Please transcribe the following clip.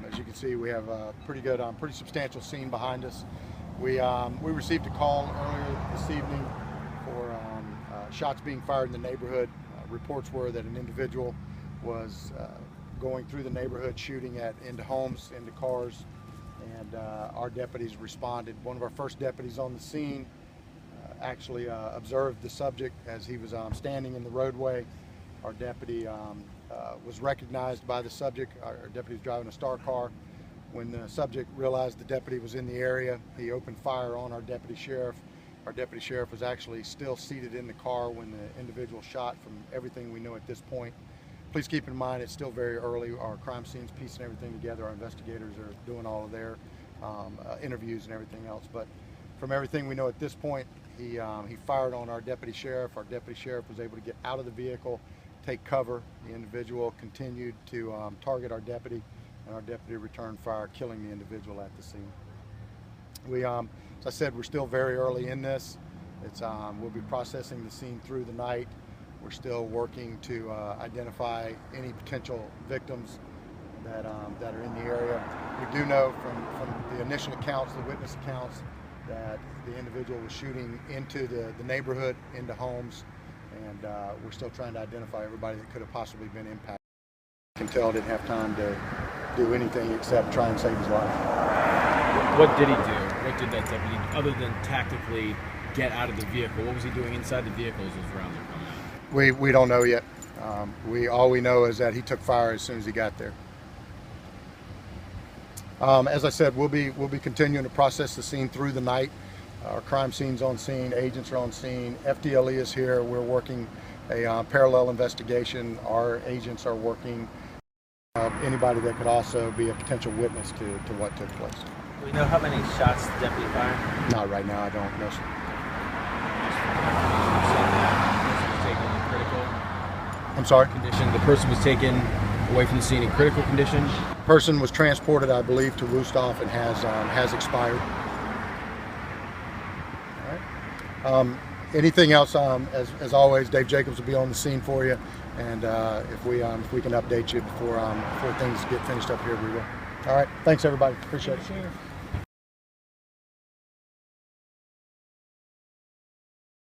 As you can see, we have a pretty good, pretty substantial scene behind us. We received a call earlier this evening for shots being fired in the neighborhood. Reports were that an individual was going through the neighborhood shooting into homes, into cars, and our deputies responded. One of our first deputies on the scene actually observed the subject as he was standing in the roadway. Our deputy was recognized by the subject. Our deputy was driving a Star car. When the subject realized the deputy was in the area, he opened fire on our deputy sheriff. Our deputy sheriff was actually still seated in the car when the individual shot. From everything we know at this point, please keep in mind it's still very early. Our crime scene's piecing everything together. Our investigators are doing all of their interviews and everything else. But from everything we know at this point, he fired on our deputy sheriff. Our deputy sheriff was able to get out of the vehicle, take cover. The individual continued to target our deputy, and our deputy returned fire, killing the individual at the scene. As I said, we're still very early in this. We'll be processing the scene through the night. We're still working to identify any potential victims that are in the area. We do know from the initial accounts, the witness accounts, that the individual was shooting into the neighborhood, into homes, and we're still trying to identify everybody that could have possibly been impacted. I can tell didn't have time to do anything except try and save his life. What did he do? What did that deputy, other than tactically get out of the vehicle? What was he doing inside the vehicle as those rounds are coming out? We don't know yet. All we know is that he took fire as soon as he got there. As I said, we'll be continuing to process the scene through the night. Our crime scene's on scene, agents are on scene, FDLE is here. We're working a parallel investigation. Our agents are working anybody that could also be a potential witness to what took place. Do we know how many shots the deputy fired? Not right now, I don't know. I'm sorry? Condition. The person was taken away from the scene in critical condition. The person was transported, I believe, to Wusthof and has expired. All right. Anything else? As always, Dave Jacobs will be on the scene for you, and if we can update you before things get finished up here, we will. All right. Thanks, everybody. Appreciate it.